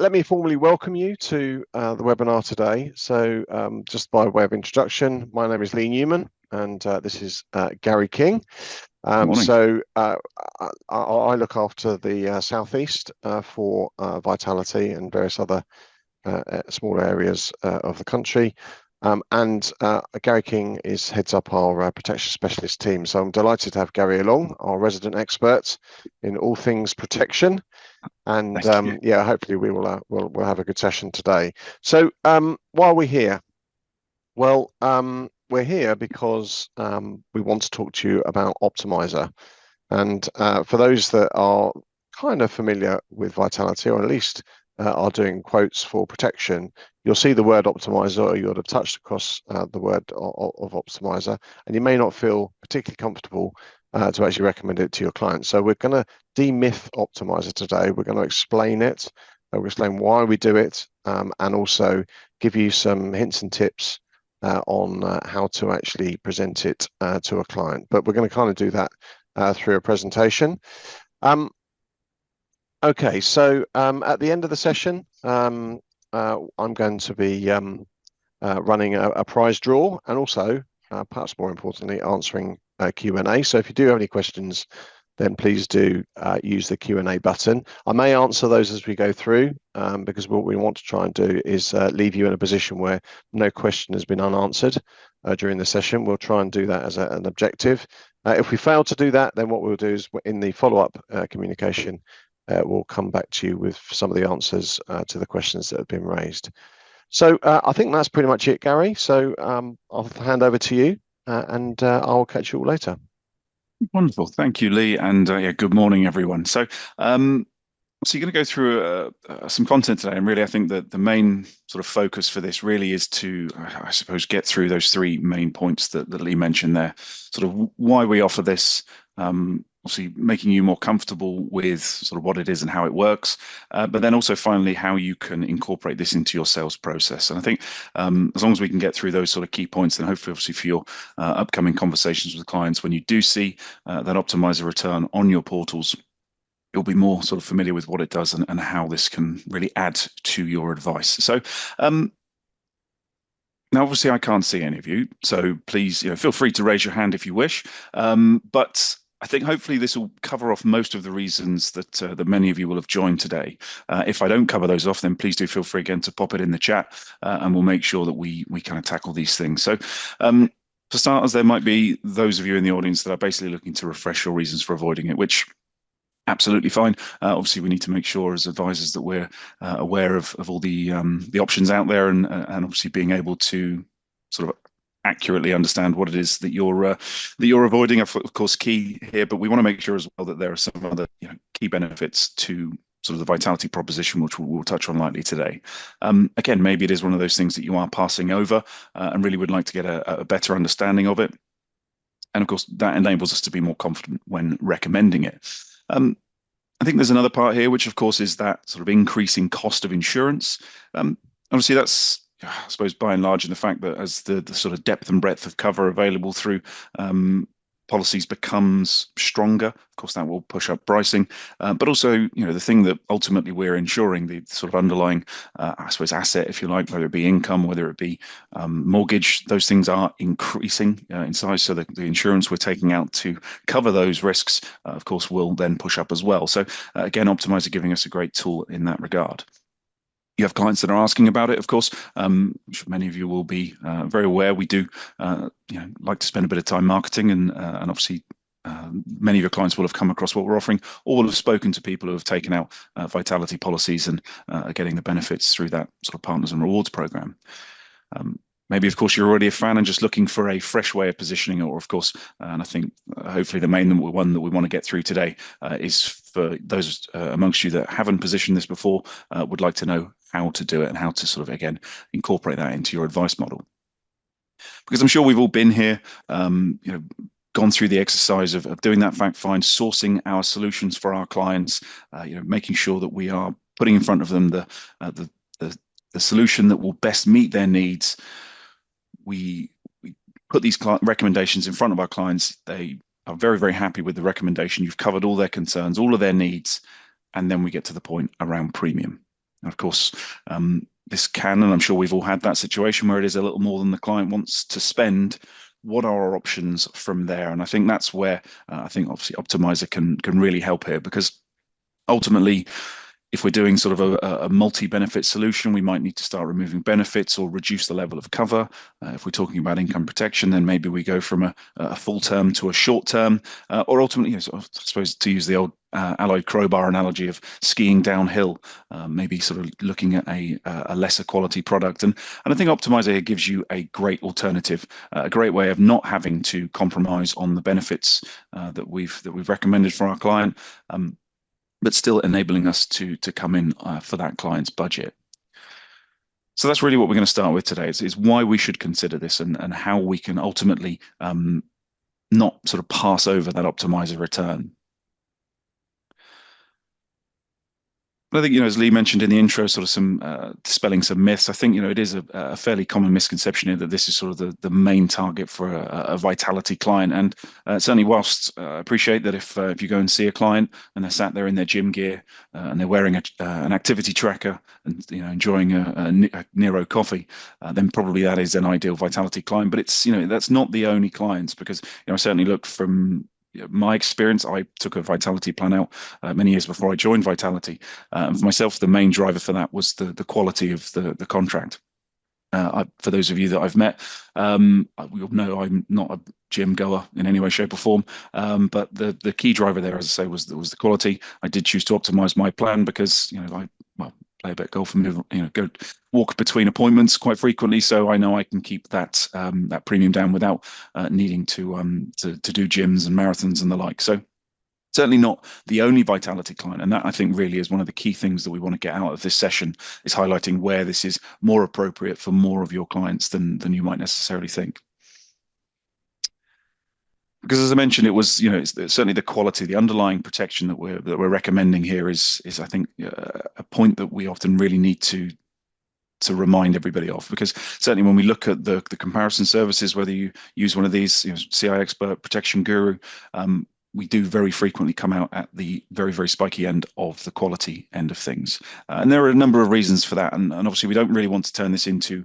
let me formally welcome you to the webinar today. So just by way of introduction, my name is Lee Newman, and this is Gary King. Morning. I look after the Southeast for Vitality and various other smaller areas of the country. Gary King heads up our protection specialist team. So I'm delighted to have Gary along, our resident expert in all things protection. And yeah, hopefully we'll have a good session today. So why are we here? Well, we're here because we want to talk to you about Optimiser. And for those that are kind of familiar with Vitality, or at least are doing quotes for protection, you'll see the word Optimiser, or you'll have touched across the word of Optimiser, and you may not feel particularly comfortable to actually recommend it to your clients. So we're going to demyth Optimiser today. We're going to explain it. We'll explain why we do it, and also give you some hints and tips on how to actually present it to a client. But we're going to kind of do that through a presentation. Okay, so at the end of the session, I'm going to be running a prize draw, and also, perhaps more importantly, answering Q&A. So if you do have any questions, then please do use the Q&A button. I may answer those as we go through, because what we want to try and do is leave you in a position where no question has been unanswered during the session. We'll try and do that as an objective. If we fail to do that, then what we'll do is in the follow-up communication, we'll come back to you with some of the answers to the questions that have been raised. So I think that's pretty much it, Gary. So I'll hand over to you, and I'll catch you all later. Wonderful. Thank you, Lee. And yeah, good morning, everyone. So you're going to go through some content today. And really, I think that the main sort of focus for this really is to, I suppose, get through those three main points that Lee mentioned there. Sort of why we offer this, obviously making you more comfortable with sort of what it is and how it works, but then also finally how you can incorporate this into your sales process. And I think as long as we can get through those sort of key points, then hopefully obviously for your upcoming conversations with clients, when you do see that Optimiser return on your portals, you'll be more sort of familiar with what it does and how this can really add to your advice. So now, obviously, I can't see any of you, so please, feel free to raise your hand if you wish. But I think hopefully this will cover off most of the reasons that many of you will have joined today. If I don't cover those off, then please do feel free again to pop it in the chat, and we'll make sure that we kind of tackle these things. So for starters, there might be those of you in the audience that are basically looking to refresh your reasons for avoiding it, which absolutely fine. Obviously, we need to make sure as advisors that we're aware of all the options out there, and obviously being able to sort of accurately understand what it is that you're avoiding. Of course, key here, but we want to make sure as well that there are some other key benefits to sort of the Vitality proposition, which we'll touch on lightly today. Again, maybe it is one of those things that you are passing over and really would like to get a better understanding of it. And of course, that enables us to be more confident when recommending it. I think there's another part here, which of course is that sort of increasing cost of insurance. Obviously, that's, I suppose, by and large, in the fact that as the sort of depth and breadth of cover available through policies becomes stronger, of course, that will push up pricing. But also, the thing that ultimately we're insuring, the sort of underlying, I suppose, asset, if you like, whether it be income, whether it be mortgage, those things are increasing in size. So the insurance we're taking out to cover those risks, of course, will then push up as well. So again, Optimiser giving us a great tool in that regard. You have clients that are asking about it, of course. I'm sure many of you will be very aware. We do, like to spend a bit of time marketing, and obviously many of your clients will have come across what we're offering, or will have spoken to people who have taken out Vitality policies and are getting the benefits through that sort of partners and rewards program. Maybe, of course, you're already a fan and just looking for a fresh way of positioning, or, of course, and I think hopefully the main one that we want to get through today is for those amongst you that haven't positioned this before, would like to know how to do it and how to sort of, again, incorporate that into your advice model. Because I'm sure we've all been here, gone through the exercise of doing that fact find, sourcing our solutions for our clients, making sure that we are putting in front of them the solution that will best meet their needs. We put these recommendations in front of our clients. They are very, very happy with the recommendation. You've covered all their concerns, all of their needs, and then we get to the point around premium. And of course, this can, and I'm sure we've all had that situation where it is a little more than the client wants to spend. What are our options from there? And I think that's where I think obviously Optimiser can really help here, because ultimately, if we're doing sort of a multi-benefit solution, we might need to start removing benefits or reduce the level of cover. If we're talking about income protection, then maybe we go from a full term to a short term, or ultimately, sort of, I suppose, to use the old alloyed crowbar analogy of skiing downhill, maybe sort of looking at a lesser quality product. And I think Optimizer here gives you a great alternative, a great way of not having to compromise on the benefits that we've recommended for our client. But still enabling us to come in for that client's budget. So that's really what we're going to start with today, is why we should consider this, and how we can ultimately not sort of pass over that optimizer return. But I think, as Lee mentioned in the intro, sort of some dispelling some myths. I think, it is a fairly common misconception here that this is sort of the main target for a Vitality client. And certainly, whilst I appreciate that if you go and see a client and they're sat there in their gym gear and they're wearing an activity tracker and enjoying a Nero coffee, then probably that is an ideal Vitality client. But it's that's not the only clients, because I certainly looked from my experience. I took a Vitality plan out many years before I joined Vitality. For myself, the main driver for that was the quality of the contract. For those of you that I've met, we all know I'm not a gym goer in any way, shape, or form. But the key driver there, as I say, was the quality. I did choose to optimize my plan because I play a bit of golf and go walk between appointments quite frequently, so I know I can keep that premium down without needing to do gyms and marathons and the like. So certainly not the only Vitality client. And that, I think, really is one of the key things that we want to get out of this session, is highlighting where this is more appropriate for more of your clients than you might necessarily think. Because, as I mentioned, it was, it's certainly the quality, the underlying protection that we're recommending here is I think a point that we often really need to remind everybody of, because certainly when we look at the comparison services, whether you use one of these, CI Expert, Protection Guru, we do very frequently come out at the very, very spiky end of the quality end of things. And there are a number of reasons for that. And obviously, we don't really want to turn this into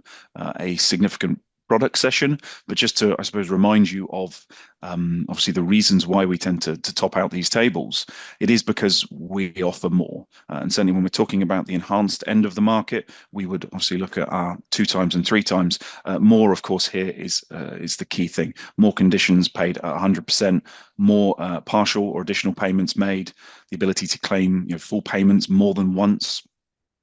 a significant product session, but just to, I suppose, remind you of obviously the reasons why we tend to top out these tables. It is because we offer more. And certainly when we're talking about the enhanced end of the market, we would obviously look at our 2 times and 3 times. More, of course, here is the key thing. More conditions paid at 100%, more partial or additional payments made, the ability to claim full payments more than once.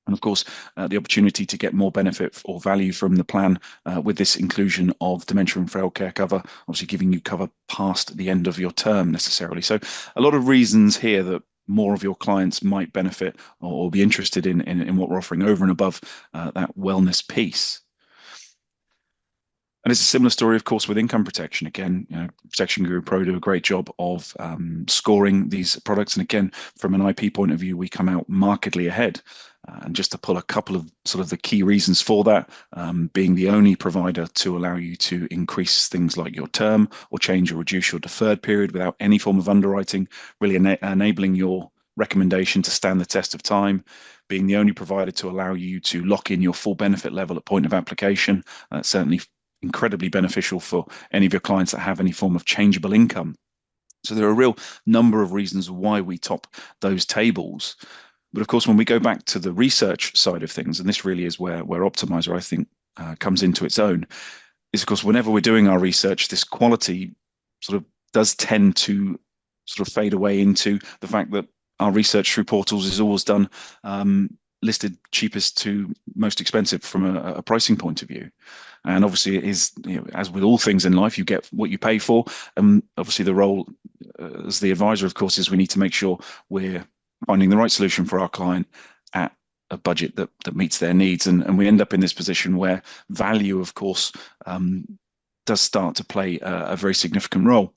And of course, the opportunity to get more benefit or value from the plan with this inclusion of dementia and frail care cover, obviously giving you cover past the end of your term necessarily. So a lot of reasons here that more of your clients might benefit or be interested in what we're offering over and above that wellness piece. And it's a similar story, of course, with income protection. Again, Protection Guru Pro do a great job of scoring these products. And again, from an IP point of view, we come out markedly ahead. And just to pull a couple of sort of the key reasons for that, being the only provider to allow you to increase things like your term or change or reduce your deferred period without any form of underwriting, really enabling your recommendation to stand the test of time, being the only provider to allow you to lock in your full benefit level at point of application. Certainly incredibly beneficial for any of your clients that have any form of changeable income. So there are a real number of reasons why we top those tables. But of course, when we go back to the research side of things, and this really is where Optimiser, I think, comes into its own, is of course, whenever we're doing our research, this quality sort of does tend to sort of fade away into the fact that our research through portals is always done listed cheapest to most expensive from a pricing point of view. And obviously it is, as with all things in life, you get what you pay for. Obviously the role as the advisor, of course, is we need to make sure we're finding the right solution for our client at a budget that meets their needs. And we end up in this position where value, of course, does start to play a very significant role.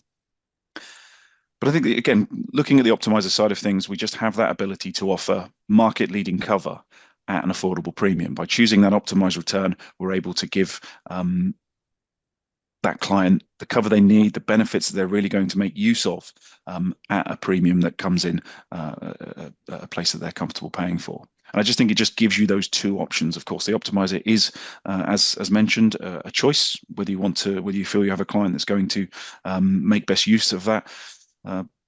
But I think, that, again, looking at the Optimiser side of things, we just have that ability to offer market-leading cover at an affordable premium. By choosing that optimized return, we're able to give that client the cover they need, the benefits that they're really going to make use of at a premium that comes in a place that they're comfortable paying for. And I just think it just gives you those two options. Of course, the optimizer is, as mentioned, a choice whether you feel you have a client that's going to make best use of that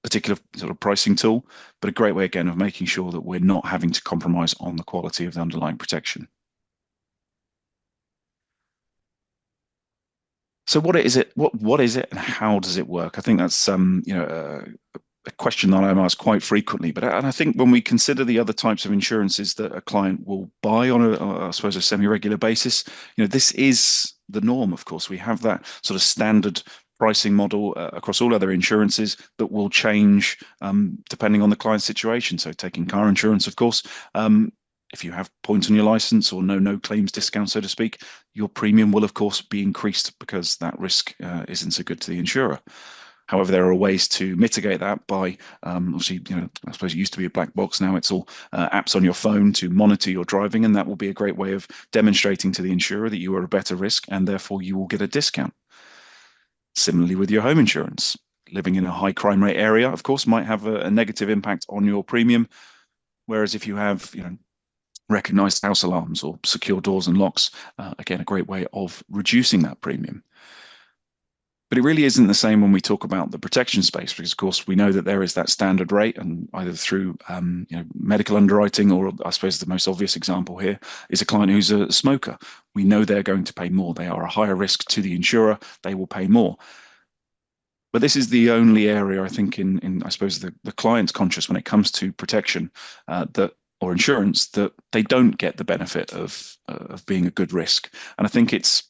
particular sort of pricing tool, but a great way again of making sure that we're not having to compromise on the quality of the underlying protection. So what is it? What is it, and how does it work? I think that's a question that I'm asked quite frequently. But and I think when we consider the other types of insurances that a client will buy on I suppose, a semi-regular basis, this is the norm. Of course, we have that sort of standard pricing model across all other insurances that will change depending on the client's situation. So, taking car insurance, of course. If you have points on your license or no claims discount, so to speak, your premium will, of course, be increased because that risk isn't so good to the insurer. However, there are ways to mitigate that by obviously, I suppose it used to be a black box. Now it's all apps on your phone to monitor your driving, and that will be a great way of demonstrating to the insurer that you are a better risk, and therefore you will get a discount. Similarly, with your home insurance, living in a high crime rate area, of course, might have a negative impact on your premium. Whereas if you have, recognized house alarms or secure doors and locks, again, a great way of reducing that premium. But it really isn't the same when we talk about the protection space, because of course we know that there is that standard rate, and either through medical underwriting, or I suppose the most obvious example here is a client who's a smoker. We know they're going to pay more. They are a higher risk to the insurer. They will pay more. But this is the only area, I think, in I suppose the client's conscious when it comes to protection that or insurance, that they don't get the benefit of being a good risk. And I think it's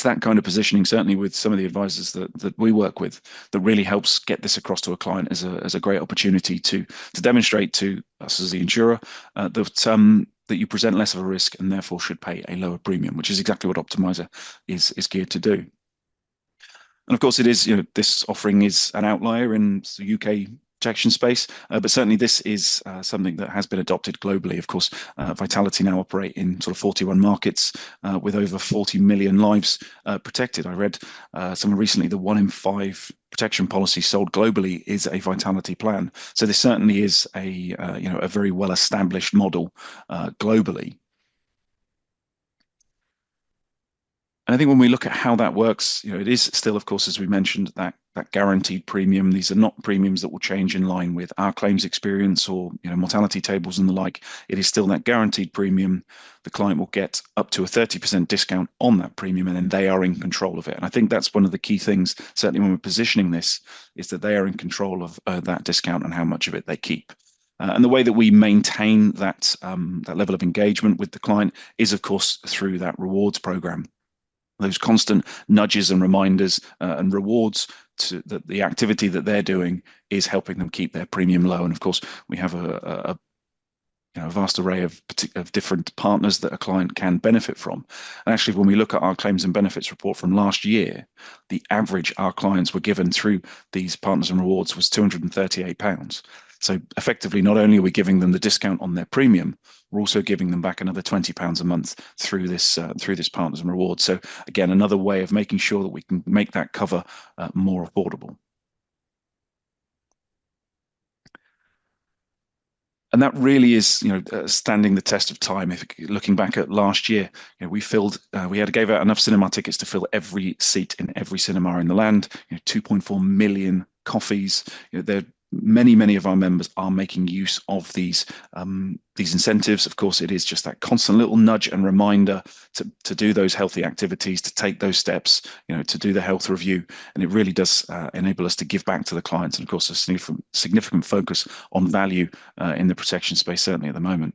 that kind of positioning, certainly with some of the advisors that we work with, that really helps get this across to a client as a great opportunity to demonstrate to us as the insurer that you present less of a risk and therefore should pay a lower premium, which is exactly what Optimiser is geared to do. And of course, it is, this offering is an outlier in the UK protection space, but certainly this is something that has been adopted globally. Of course, Vitality now operate in sort of 41 markets with over 40 million lives protected. I read somewhere recently the 1 in 5 protection policy sold globally is a Vitality plan. So this certainly is a very well established model globally. And I think when we look at how that works, it is still, of course, as we mentioned, that guaranteed premium. These are not premiums that will change in line with our claims experience or mortality tables and the like. It is still that guaranteed premium. The client will get up to a 30% discount on that premium, and then they are in control of it. And I think that's one of the key things, certainly when we're positioning this, is that they are in control of that discount and how much of it they keep. And the way that we maintain that level of engagement with the client is, of course, through that rewards program. Those constant nudges and reminders and rewards to that the activity that they're doing is helping them keep their premium low. And of course, we have a vast array of different partners that a client can benefit from. And actually, when we look at our claims and benefits report from last year, the average our clients were given through these partners and rewards was £238. So effectively, not only are we giving them the discount on their premium, we're also giving them back another £20 a month through this partners and rewards. So again, another way of making sure that we can make that cover more affordable. And that really is, standing the test of time. If looking back at last year, we gave out enough cinema tickets to fill every seat in every cinema in the land. 2.4 million coffees. Many of our members are making use of these incentives. Of course, it is just that constant little nudge and reminder to do those healthy activities, to take those steps, to do the health review, and it really does enable us to give back to the clients. And of course, a significant focus on value in the protection space, certainly at the moment.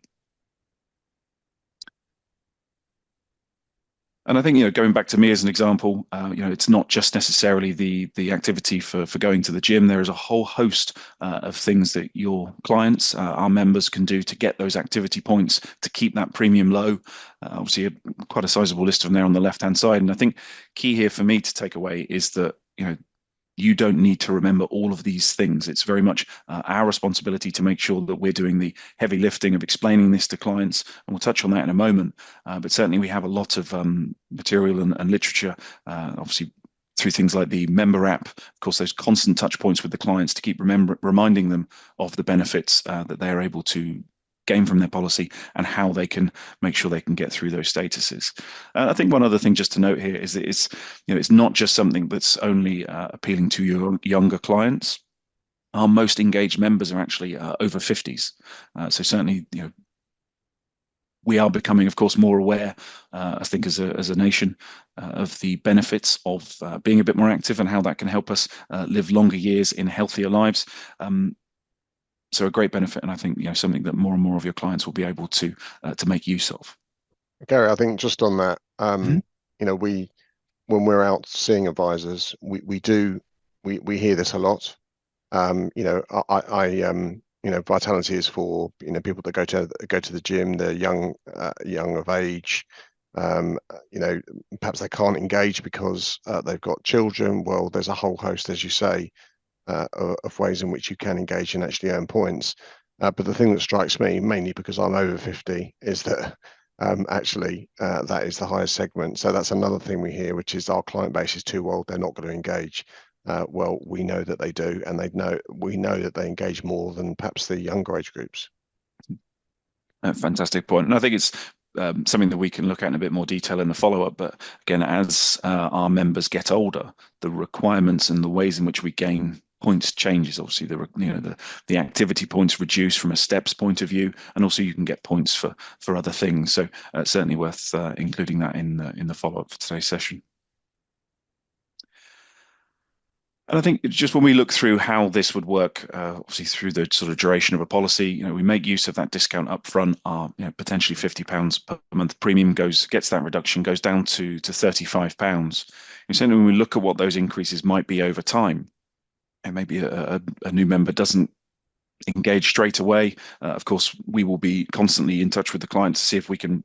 And I think, going back to me as an example, it's not just necessarily the activity for going to the gym. There is a whole host of things that your clients, our members, can do to get those activity points to keep that premium low. Obviously, quite a sizable list of them there on the left-hand side. And I think key here for me to take away is that, you don't need to remember all of these things. It's very much our responsibility to make sure that we're doing the heavy lifting of explaining this to clients, and we'll touch on that in a moment. But certainly we have a lot of material and literature, obviously through things like the member app, of course, those constant touch points with the clients to keep reminding them of the benefits that they're able to gain from their policy and how they can make sure they can get through those statuses. I think one other thing just to note here is that it's not just something that's only appealing to your younger clients. Our most engaged members are actually over 50s. So certainly, we are becoming, of course, more aware, I think, as a nation, of the benefits of being a bit more active and how that can help us live longer years in healthier lives. So a great benefit, and I think something that more and more of your clients will be able to make use of. Gary, I think just on that, Mhm. we when we're out seeing advisors, we hear this a lot. Vitality is for people that go to the gym. They're young of age. Um, Perhaps they can't engage because they've got children. Well, there's a whole host, as you say, of ways in which you can engage and actually earn points. But the thing that strikes me, mainly because I'm over 50, is that actually that is the highest segment. So that's another thing we hear, which is our client base is too old, they're not going to engage. Well, we know that they do, and we know that they engage more than perhaps the younger age groups. A fantastic point. And I think it's something that we can look at in a bit more detail in the follow-up. But again, as our members get older, the requirements and the ways in which we gain points changes. Obviously, the activity points reduce from a steps point of view, and also you can get points for other things. So certainly worth including that in the follow-up for today's session. And I think it's just when we look through how this would work, obviously through the sort of duration of a policy, we make use of that discount up front. Our potentially £50 per month premium gets that reduction, goes down to £35. And certainly when we look at what those increases might be over time, and maybe a new member doesn't engage straight away. Of course, we will be constantly in touch with the client to see if we can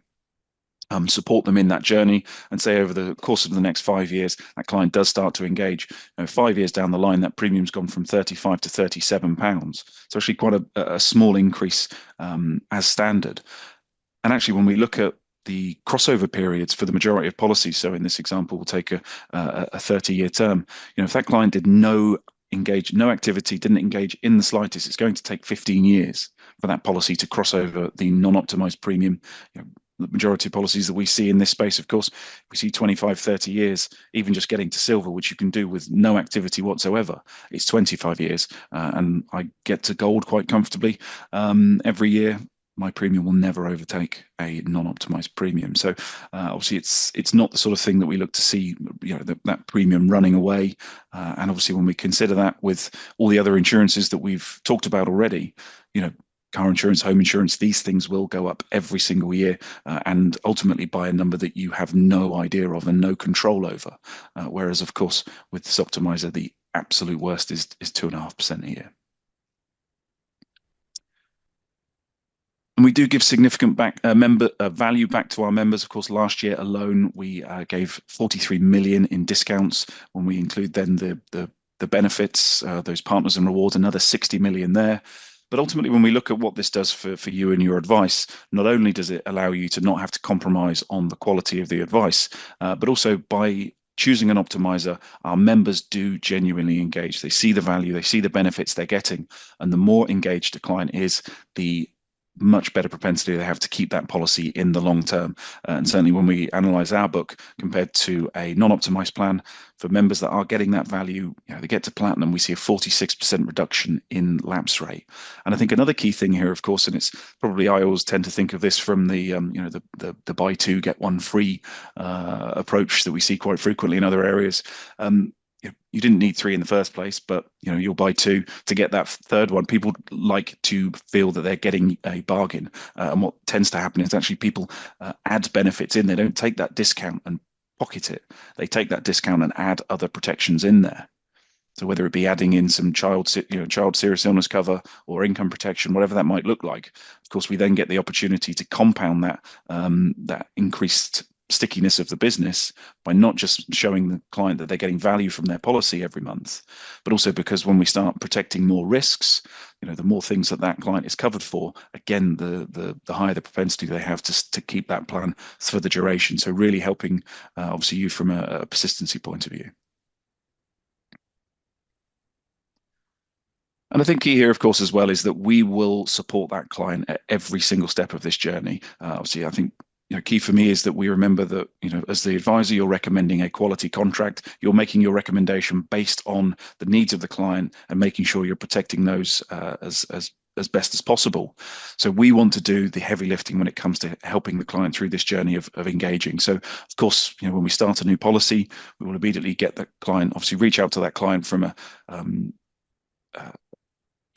support them in that journey, and say over the course of the next 5 years, that client does start to engage. 5 years down the line, that premium's gone from £35 to £37. So actually quite a small increase as standard. And actually, when we look at the crossover periods for the majority of policies, so in this example, we'll take a 30-year term. If that client did no activity, didn't engage in the slightest, it's going to take 15 years for that policy to cross over the non-optimized premium. The majority of policies that we see in this space, of course, we see 25, 30 years, even just getting to silver, which you can do with no activity whatsoever. It's 25 years, and I get to gold quite comfortably every year. My premium will never overtake a non-optimized premium. So obviously, it's not the sort of thing that we look to see, that premium running away. And obviously, when we consider that with all the other insurances that we've talked about already, car insurance, home insurance, these things will go up every single year, and ultimately by a number that you have no idea of and no control over. Whereas, of course, with this optimizer, the absolute worst is 2.5% a year. And we do give significant value back to our members. Of course, last year alone, we gave 43 million in discounts. When we include then the benefits, those partners and rewards, another 60 million there. But ultimately, when we look at what this does for you and your advice, not only does it allow you to not have to compromise on the quality of the advice, but also by choosing an optimizer, our members do genuinely engage. They see the value, they see the benefits they're getting, and the more engaged a client is, the much better propensity they have to keep that policy in the long term. And certainly when we analyze our book compared to a non-optimized plan, for members that are getting that value, they get to platinum, we see a 46% reduction in lapse rate. And I think another key thing here, of course, and it's probably, I always tend to think of this from the the buy two get one free approach that we see quite frequently in other areas. You didn't need three in the first place, but you'll buy two to get that third one. People like to feel that they're getting a bargain, and what tends to happen is actually people add benefits in. They don't take that discount and pocket it. They take that discount and add other protections in there. So whether it be adding in some child serious illness cover or income protection, whatever that might look like, of course, we then get the opportunity to compound that increased stickiness of the business by not just showing the client that they're getting value from their policy every month, but also because when we start protecting more risks, the more things that client is covered for, again, the higher the propensity they have to keep that plan for the duration. So really helping, obviously, you from a persistency point of view. And I think key here, of course, as well, is that we will support that client at every single step of this journey. Obviously, I think key for me is that we remember that as the advisor, you're recommending a quality contract. You're making your recommendation based on the needs of the client and making sure you're protecting those as best as possible. So we want to do the heavy lifting when it comes to helping the client through this journey of engaging. So of course, when we start a new policy, we will immediately get the client, obviously reach out to that client from a uh,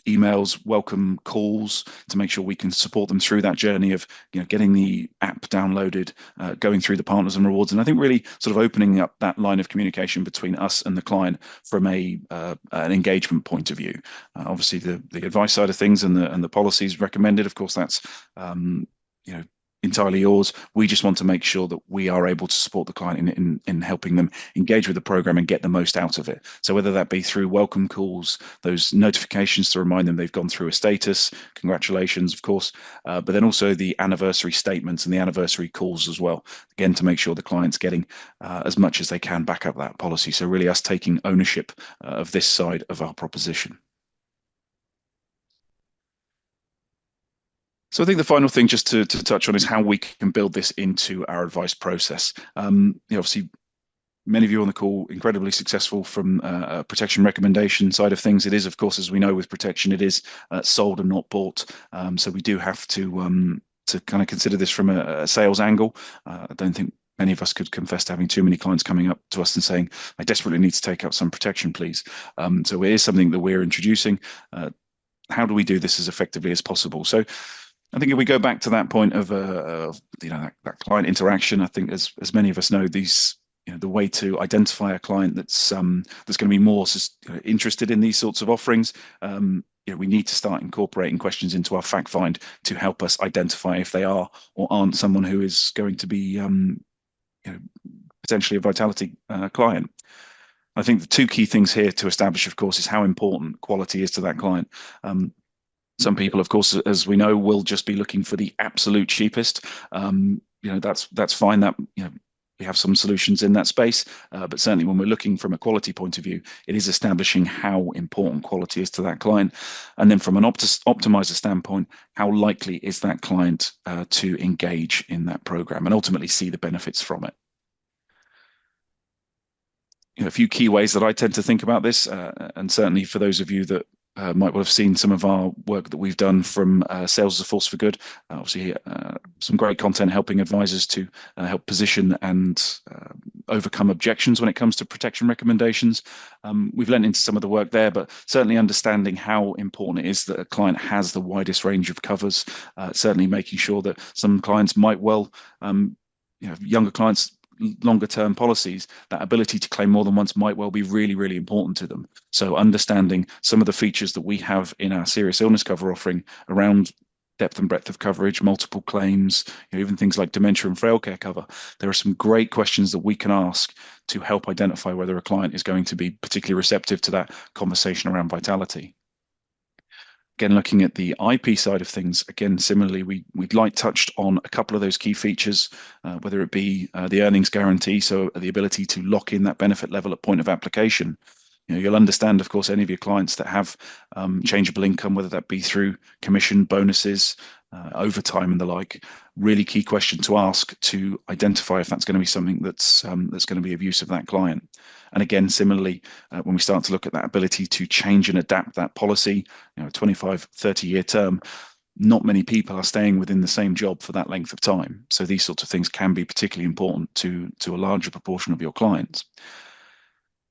emails, welcome calls to make sure we can support them through that journey of getting the app downloaded, going through the partners and rewards, and I think really sort of opening up that line of communication between us and the client from an engagement point of view. Obviously, the advice side of things and the policies recommended, of course, that's you know entirely yours. We just want to make sure that we are able to support the client in helping them engage with the program and get the most out of it. So whether that be through welcome calls, those notifications to remind them they've gone through a status, congratulations, of course, but then also the anniversary statements and the anniversary calls as well, again, to make sure the client's getting as much as they can back up that policy. So really us taking ownership of this side of our proposition. So I think the final thing just to touch on is how we can build this into our advice process. Obviously, many of you on the call incredibly successful from a protection recommendation side of things. It is, of course, as we know with protection, it is sold and not bought. So we do have to kind of consider this from a sales angle. I don't think many of us could confess to having too many clients coming up to us and saying, I desperately need to take out some protection, please. So it is something that we're introducing. How do we do this as effectively as possible? So I think if we go back to that point of that client interaction, I think as many of us know, the way to identify a client that's going to be more interested in these sorts of offerings, we need to start incorporating questions into our fact find to help us identify if they are or aren't someone who is going to be potentially a Vitality client. I think the two key things here to establish, of course, is how important quality is to that client. Some people, of course, as we know, will just be looking for the absolute cheapest. That's fine. That we have some solutions in that space, but certainly when we're looking from a quality point of view, it is establishing how important quality is to that client, and then from an optimizer standpoint, how likely is that client to engage in that program and ultimately see the benefits from it. A few key ways that I tend to think about this, and certainly for those of you that might well have seen some of our work that we've done from Sales as a Force for Good. Obviously, some great content helping advisors to help position and overcome objections when it comes to protection recommendations. We've lent into some of the work there, but certainly understanding how important it is that a client has the widest range of covers, certainly making sure that some clients might well, younger clients, longer term policies, that ability to claim more than once might well be really, really important to them. So understanding some of the features that we have in our serious illness cover offering around depth and breadth of coverage, multiple claims, even things like dementia and frail care cover. There are some great questions that we can ask to help identify whether a client is going to be particularly receptive to that conversation around Vitality. Again, looking at the IP side of things, again, similarly, we'd like touched on a couple of those key features, whether it be the earnings guarantee, so the ability to lock in that benefit level at point of application. You'll understand, of course, any of your clients that have changeable income, whether that be through commission, bonuses, overtime, and the like. Really key question to ask to identify if that's going to be something that's going to be of use of that client. And again, similarly, when we start to look at that ability to change and adapt that policy, 25, 30-year term, not many people are staying within the same job for that length of time. So these sorts of things can be particularly important to a larger proportion of your clients.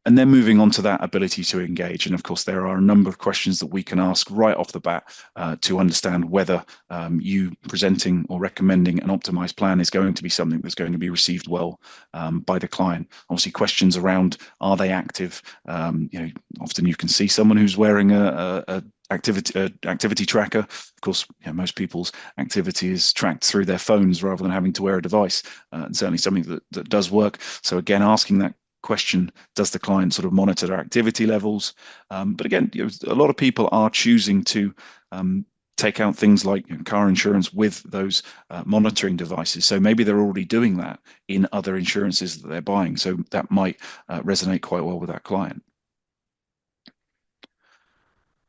And then moving on to that ability to engage. And of course, there are a number of questions that we can ask right off the bat to understand whether you presenting or recommending an optimized plan is going to be something that's going to be received well by the client. Obviously, questions around, are they active? Often you can see someone who's wearing a activity tracker. Of course, most people's activity is tracked through their phones rather than having to wear a device. And certainly something that does work. So again, asking that question, does the client sort of monitor their activity levels? But again, a lot of people are choosing to take out things like car insurance with those monitoring devices. So maybe they're already doing that in other insurances that they're buying. So that might resonate quite well with that client.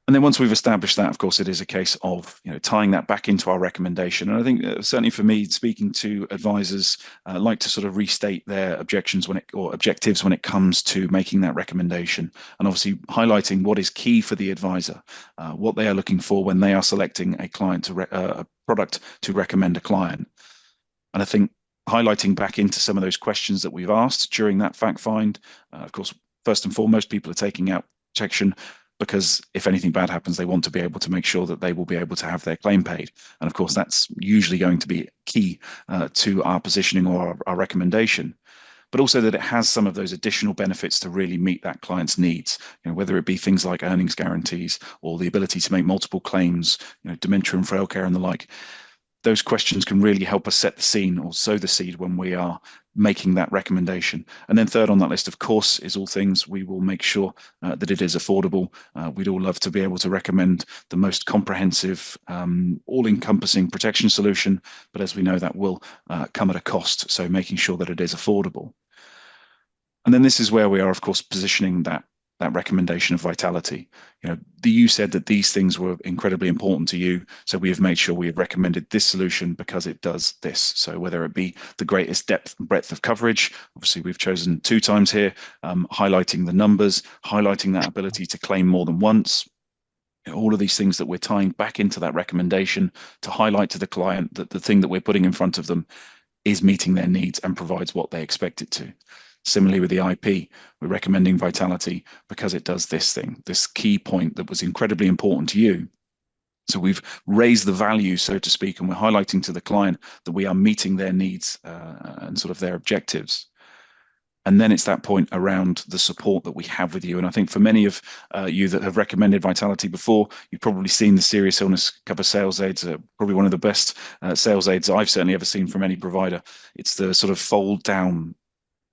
And then once we've established that, of course, it is a case of tying that back into our recommendation. And I think certainly for me, speaking to advisors, like to sort of restate their objections or objectives when it comes to making that recommendation, and obviously highlighting what is key for the advisor, what they are looking for when they are selecting a product to recommend a client. And I think highlighting back into some of those questions that we've asked during that fact find, of course, first and foremost, people are taking out protection because if anything bad happens, they want to be able to make sure that they will be able to have their claim paid. And of course, that's usually going to be key to our positioning or our recommendation. But also that it has some of those additional benefits to really meet that client's needs, whether it be things like earnings guarantees or the ability to make multiple claims, dementia and frail care and the like. Those questions can really help us set the scene or sow the seed when we are making that recommendation. And then third on that list, of course, is all things we will make sure that it is affordable. We'd all love to be able to recommend the most comprehensive, all-encompassing protection solution, but as we know, that will come at a cost. So making sure that it is affordable. And then this is where we are, of course, positioning that recommendation of vitality. You said that these things were incredibly important to you, so we have made sure we have recommended this solution because it does this. So whether it be the greatest depth and breadth of coverage, obviously we've chosen 2 times here, highlighting the numbers, highlighting that ability to claim more than once. All of these things that we're tying back into that recommendation to highlight to the client that the thing that we're putting in front of them is meeting their needs and provides what they expect it to. Similarly with the IP, we're recommending vitality because it does this thing, this key point that was incredibly important to you. So we've raised the value, so to speak, and we're highlighting to the client that we are meeting their needs and sort of their objectives. And then it's that point around the support that we have with you. And I think for many of you that have recommended Vitality before, you've probably seen the serious illness cover sales aids, probably one of the best sales aids I've certainly ever seen from any provider. It's the sort of fold down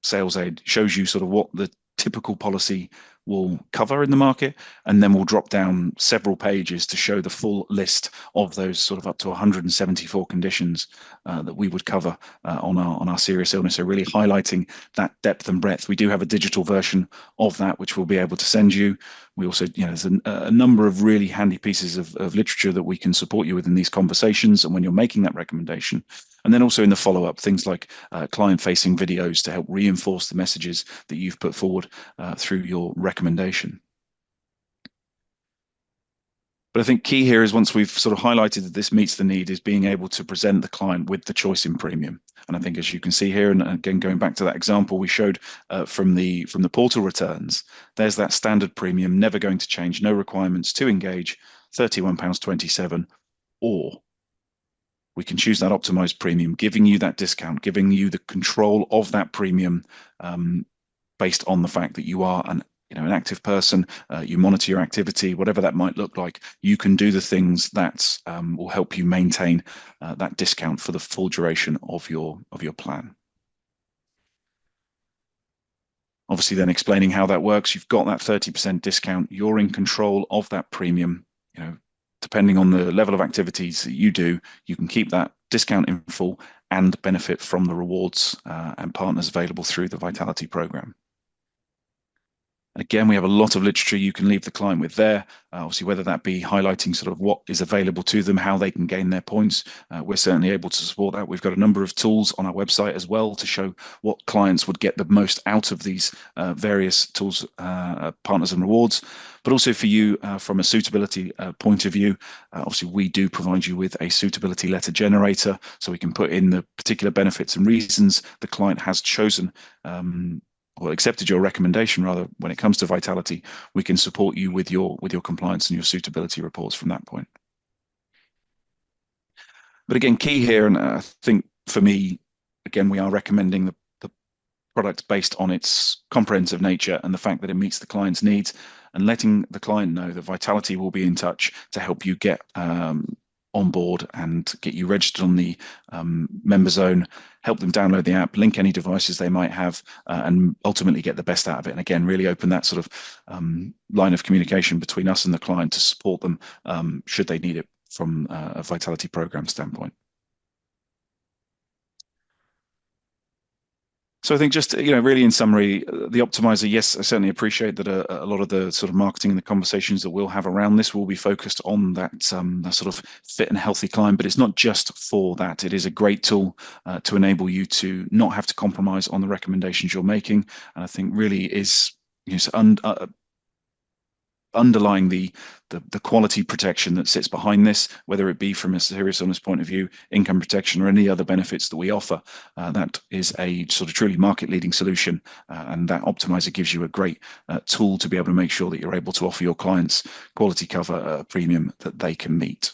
sales aid, shows you sort of what the typical policy will cover in the market, and then we'll drop down several pages to show the full list of those sort of up to 174 conditions that we would cover on our serious illness. So really highlighting that depth and breadth. We do have a digital version of that which we'll be able to send you. We also, there's a number of really handy pieces of literature that we can support you with in these conversations and when you're making that recommendation. And then also in the follow-up, things like client-facing videos to help reinforce the messages that you've put forward through your recommendation. But I think key here is once we've sort of highlighted that this meets the need is being able to present the client with the choice in premium. And I think as you can see here, and again, going back to that example we showed from the portal returns, there's that standard premium, never going to change, no requirements to engage, £31.27, or we can choose that optimized premium, giving you that discount, giving you the control of that premium based on the fact that you are an active person, you monitor your activity, whatever that might look like, you can do the things that will help you maintain that discount for the full duration of your plan. Obviously, then explaining how that works, you've got that 30% discount, you're in control of that premium. Depending on the level of activities that you do, you can keep that discount in full and benefit from the rewards and partners available through the Vitality program. Again, we have a lot of literature you can leave the client with there, obviously, whether that be highlighting sort of what is available to them, how they can gain their points. We're certainly able to support that. We've got a number of tools on our website as well to show what clients would get the most out of these various tools, partners and rewards. But also for you, from a suitability point of view, obviously, we do provide you with a suitability letter generator, so we can put in the particular benefits and reasons the client has chosen or accepted your recommendation, rather, when it comes to Vitality. We can support you with your compliance and your suitability reports from that point. But again, key here, and I think for me, again, we are recommending the product based on its comprehensive nature and the fact that it meets the client's needs, and letting the client know that Vitality will be in touch to help you get on board and get you registered on the member zone, help them download the app, link any devices they might have, and ultimately get the best out of it. And again, really open that sort of line of communication between us and the client to support them should they need it from a Vitality program standpoint. So I think just, really in summary, the Optimiser, yes, I certainly appreciate that a lot of the sort of marketing and the conversations that we'll have around this will be focused on that sort of fit and healthy climb, but it's not just for that. It is a great tool to enable you to not have to compromise on the recommendations you're making. And I think really is, underlying the quality protection that sits behind this, whether it be from a serious illness point of view, income protection, or any other benefits that we offer. That is a sort of truly market leading solution, and that Optimiser gives you a great tool to be able to make sure that you're able to offer your clients quality cover at a premium that they can meet.